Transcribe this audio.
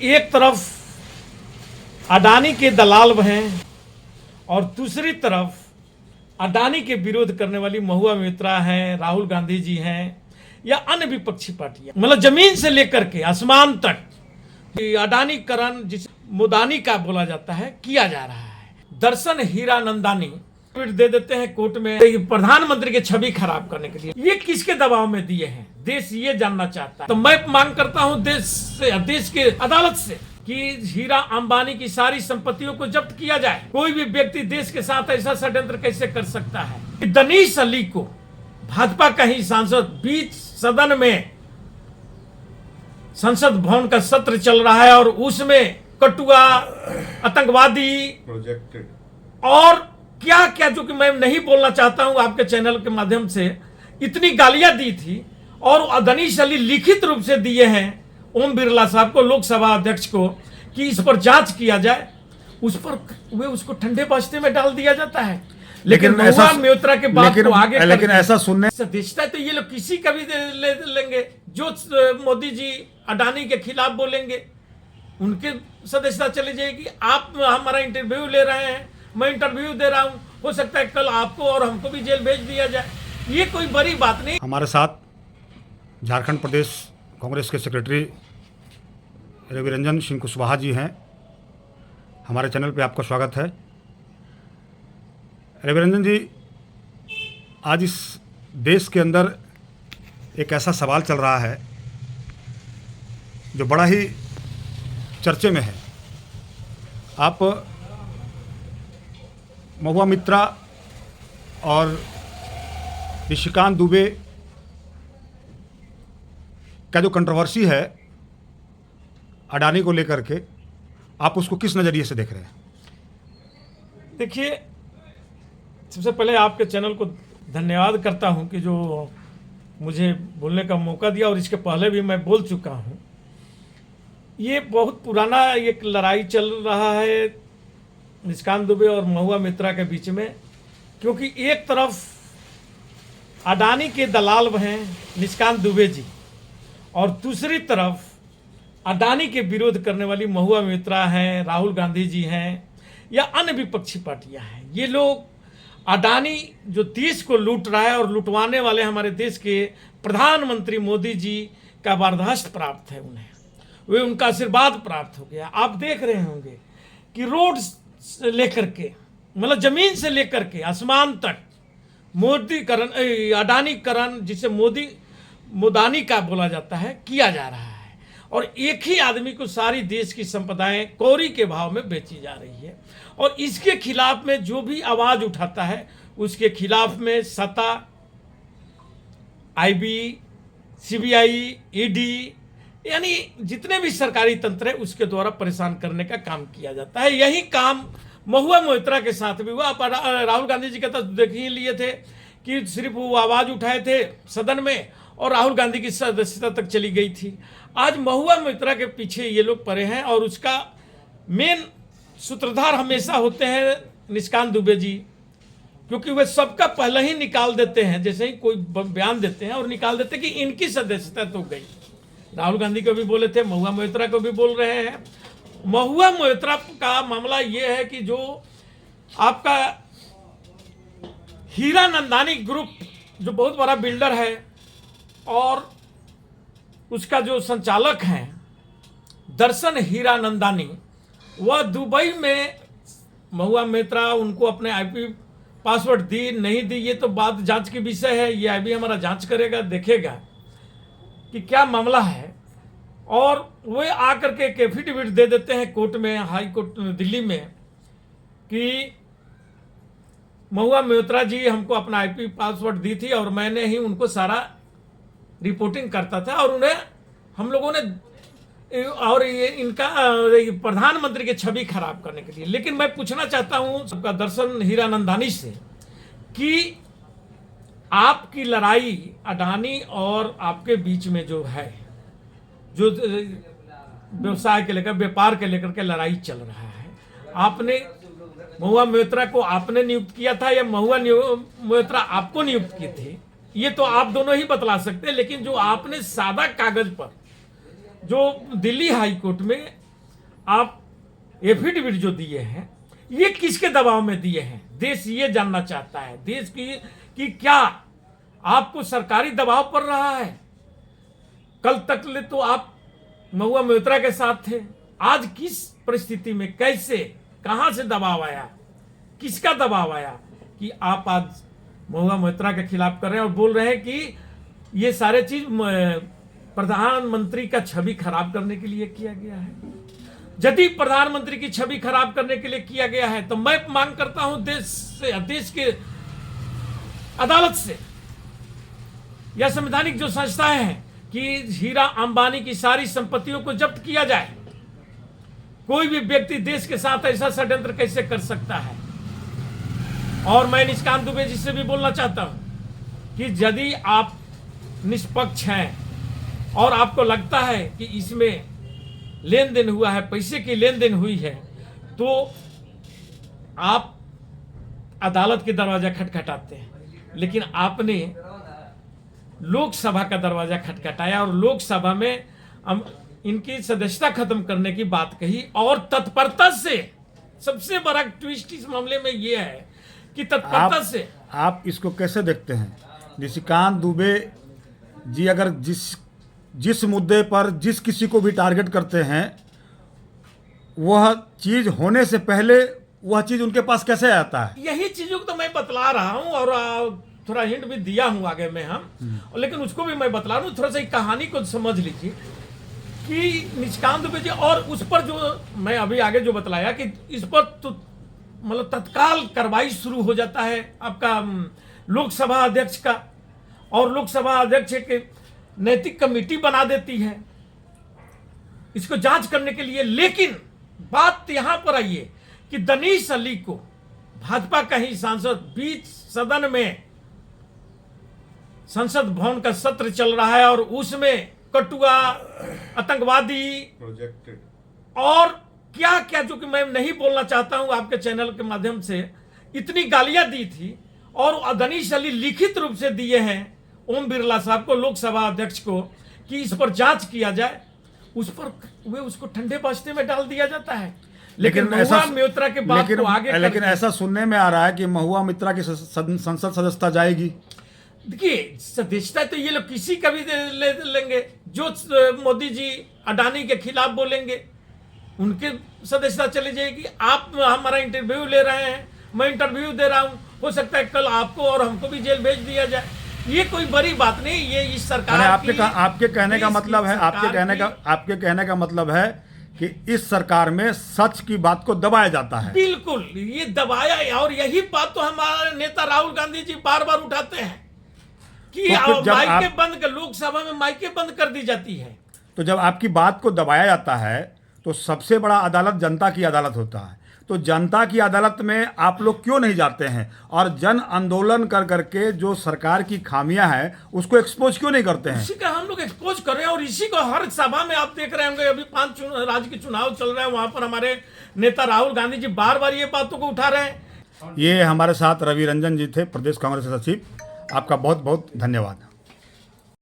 एक तरफ अडानी के दलाल हैं और दूसरी तरफ अडानी के विरोध करने वाली महुआ मोइत्रा हैं, राहुल गांधी जी हैं या अन्य विपक्षी पार्टियां, मतलब जमीन से लेकर के आसमान तक अडानीकरण जिसे मोदानी का बोला जाता है किया जा रहा है। दर्शन हीरानंदानी ट्वीट दे देते हैं कोर्ट में प्रधानमंत्री की छवि खराब करने के लिए। ये किसके दबाव में दिए हैं, देश ये जानना चाहता है। तो मैं मांग करता हूं देश के अदालत से कि हीरा अंबानी की सारी संपत्तियों को जब्त किया जाए। कोई भी व्यक्ति देश के साथ ऐसा षड्यंत्र कैसे कर सकता है। दनीश अली को भाजपा का ही सांसद बीच सदन में, संसद भवन का सत्र चल रहा है और उसमें कटुआ, आतंकवादी प्रोजेक्टेड और क्या क्या, जो कि मैं नहीं बोलना चाहता हूं आपके चैनल के माध्यम से, इतनी गालियां दी थी। और दनीश अली लिखित रूप से दिए हैं ओम बिरला साहब को, लोकसभा अध्यक्ष को, कि इस पर जांच किया जाए। उस पर वे उसको ठंडे बस्ते में डाल दिया जाता है। लेकिन महुआ मोइत्रा के बात को आगे लेकिन ऐसा सुनने सदिशता है तो ये लोग किसी का भी ले लेंगे। जो मोदी जी अडानी के खिलाफ बोलेंगे उनके सदस्यता चली जाएगी। आप हमारा इंटरव्यू ले रहे हैं, मैं इंटरव्यू दे रहा हूं, हो सकता है कल आपको और हमको भी जेल भेज दिया जाए। ये कोई बड़ी बात नहीं। हमारे साथ झारखंड प्रदेश कांग्रेस के सेक्रेटरी रविरंजन सिंह कुशवाहा जी हैं। हमारे चैनल पे आपका स्वागत है। रविरंजन जी, आज इस देश के अंदर एक ऐसा सवाल चल रहा है जो बड़ा ही चर्चे में है। आप महुआ मोइत्रा और निशिकांत दुबे का जो कंट्रोवर्सी है अडानी को लेकर के, आप उसको किस नज़रिए से देख रहे हैं? देखिए, सबसे पहले आपके चैनल को धन्यवाद करता हूं कि जो मुझे बोलने का मौका दिया, और इसके पहले भी मैं बोल चुका हूं। ये बहुत पुराना एक लड़ाई चल रहा है निशिकांत दुबे और महुआ मोइत्रा के बीच में, क्योंकि एक तरफ अडानी के दलाल हैं निशिकांत दुबे जी और दूसरी तरफ अडानी के विरोध करने वाली महुआ मोइत्रा हैं, राहुल गांधी जी हैं या अन्य विपक्षी पार्टियां हैं। ये लोग अडानी जो देश को लूट रहा है और लुटवाने वाले हमारे देश के प्रधानमंत्री मोदी जी का बर्दाश्त प्राप्त है, उन्हें वे उनका आशीर्वाद प्राप्त हो गया। आप देख रहे होंगे कि रोड से लेकर के, मतलब जमीन से लेकर के आसमान तक मोदीकरण, अडानीकरण जिसे मोदानी का बोला जाता है, किया जा रहा है। और एक ही आदमी को सारी देश की संपदाएं कौड़ी के भाव में बेची जा रही है। और इसके खिलाफ में जो भी आवाज उठाता है उसके खिलाफ में सत्ता, आईबी, सीबीआई, ईडी, यानी जितने भी सरकारी तंत्र है उसके द्वारा परेशान करने का काम किया जाता है। यही काम महुआ मोइत्रा के साथ भी हुआ। राहुल गांधी जी का तो देख ही लिए थे कि सिर्फ वो आवाज उठाए थे सदन में और राहुल गांधी की सदस्यता तक चली गई थी। आज महुआ मोइत्रा के पीछे ये लोग पड़े हैं और उसका मेन सूत्रधार हमेशा होते हैं निशिकांत दुबे जी, क्योंकि वे सबका पहले ही निकाल देते हैं। जैसे ही कोई बयान देते हैं और निकाल देते हैं कि इनकी सदस्यता तो गई। राहुल गांधी को भी बोले थे, महुआ मोइत्रा को भी बोल रहे हैं। महुआ मोइत्रा का मामला ये है कि जो आपका हीरानंदानी ग्रुप जो बहुत बड़ा बिल्डर है और उसका जो संचालक हैं दर्शन हीरानंदानी, वह दुबई में महुआ मोइत्रा उनको अपने आईपी पासवर्ड दी नहीं दी, ये तो बात जांच की विषय है। ये आईबी हमारा जांच करेगा, देखेगा कि क्या मामला है। और वे आकर के एक एफिडेविट दे देते हैं कोर्ट में, हाई कोर्ट दिल्ली में, कि महुआ मोइत्रा जी हमको अपना आईपी पासवर्ड दी थी और मैंने ही उनको सारा रिपोर्टिंग करता था और उन्हें हम लोगों ने, और ये इनका प्रधानमंत्री की छवि खराब करने के लिए। लेकिन मैं पूछना चाहता हूं सबका दर्शन हीरानंदानी से कि आपकी लड़ाई अडानी और आपके बीच में जो है, जो व्यवसाय के लेकर, व्यापार के लेकर के लड़ाई चल रहा है, आपने महुआ मोइत्रा को आपने नियुक्त किया था या महुआ मोइत्रा आपको नियुक्त की थी, ये तो आप दोनों ही बतला सकते हैं। लेकिन जो आपने सादा कागज पर जो दिल्ली हाई कोर्ट में आप एफिडेविट जो दिए हैं, ये किसके दबाव में दिए हैं? देश ये जानना चाहता है, देश की कि क्या आपको सरकारी दबाव पड़ रहा है? कल तक ले तो आप महुआ मोइत्रा के साथ थे, आज किस परिस्थिति में, कैसे, कहां से दबाव आया, किसका दबाव आया कि आप आज महुआ मोइत्रा के खिलाफ कर रहे हैं और बोल रहे हैं कि ये सारे चीज प्रधानमंत्री का छवि खराब करने के लिए किया गया है? यदि प्रधानमंत्री की छवि खराब करने के लिए किया गया है तो मैं मांग करता हूं देश से, देश के अदालत से या संवैधानिक जो संस्थाएं हैं कि हीरा अंबानी की सारी संपत्तियों को जब्त किया जाए। कोई भी व्यक्ति देश के साथ ऐसा षड्यंत्र कैसे कर सकता है? और मैं निष्कांत दुबे जी से भी बोलना चाहता हूं कि यदि आप निष्पक्ष हैं और आपको लगता है कि इसमें लेन देन हुआ है, पैसे की लेन देन हुई है, तो आप अदालत के दरवाजा खटखटाते हैं। लेकिन आपने लोकसभा का दरवाजा खटखटाया और लोकसभा में हम इनकी सदस्यता खत्म करने की बात कही और तत्परता से, सबसे बड़ा ट्विस्ट इस मामले में यह है कि तत्परता से आप इसको कैसे देखते हैं? निशिकांत दुबे जी अगर जिस मुद्दे पर जिस किसी को भी टारगेट करते हैं, वह चीज होने से पहले वह चीज उनके पास कैसे आता है? यही चीजों को तो मैं बतला रहा हूं और थोड़ा हिंट भी दिया हूं आगे में लेकिन उसको भी मैं बतला रहा हूं। थोड़ा सा कहानी को समझ लीजिए कि निशिकांत दुबे जी और उस पर जो मैं अभी आगे जो बतलाया कि इस पर तो मतलब तत्काल कार्रवाई शुरू हो जाता है आपका लोकसभा अध्यक्ष का, और लोकसभा अध्यक्ष एक नैतिक कमेटी बना देती है इसको जांच करने के लिए। लेकिन बात यहां पर आई है कि दनीश अली को, भाजपा का ही सांसद, बीच सदन में संसद भवन का सत्र चल रहा है और उसमें कटुआ, आतंकवादी प्रोजेक्टेड और क्या क्या, जो कि मैं नहीं बोलना चाहता हूं आपके चैनल के माध्यम से, इतनी गालियां दी थी। और दनीश अली लिखित रूप से दिए हैं ओम बिरला साहब को, लोकसभा अध्यक्ष को, कि इस पर जांच किया जाए। उस पर वे उसको ठंडे बस्ते में डाल दिया जाता है। लेकिन महुआ मोइत्रा के बात को आगे लेकिन ऐसा सुनने में आ रहा है कि महुआ मोइत्रा की संसद सदस्यता जाएगी। देखिए, सदस्यता तो ये लोग किसी का भी ले लेंगे। जो मोदी जी अडानी के खिलाफ बोलेंगे उनके सदस्यता चली जाएगी। आप हमारा इंटरव्यू ले रहे हैं, मैं इंटरव्यू दे रहा हूं, हो सकता है कल आपको और हमको भी जेल भेज दिया जाए। ये कोई बड़ी बात नहीं। ये इस सरकार आपके कहने का मतलब है, आपके कहने का मतलब है कि इस सरकार में सच की बात को दबाया जाता है। बिल्कुल, ये दबाया। और यही बात तो हमारे नेता राहुल गांधी जी बार बार उठाते हैं कि माइके बंद कर, लोकसभा में माइके बंद कर दी जाती है। तो जब आपकी बात को दबाया जाता है तो सबसे बड़ा अदालत जनता की अदालत होता है। तो जनता की अदालत में आप लोग क्यों नहीं जाते हैं और जन आंदोलन कर करके जो सरकार की खामियां हैं उसको एक्सपोज क्यों नहीं करते हैं? इसी का हम लोग एक्सपोज कर रहे हैं और इसी को हर सभा में आप देख रहे होंगे। अभी 5 राज्य के चुनाव चल रहे हैं, वहां पर हमारे नेता राहुल गांधी जी बार बार ये बातों को उठा रहे हैं। ये हमारे साथ रवि रंजन जी थे, प्रदेश कांग्रेस सचिव। आपका बहुत बहुत धन्यवाद।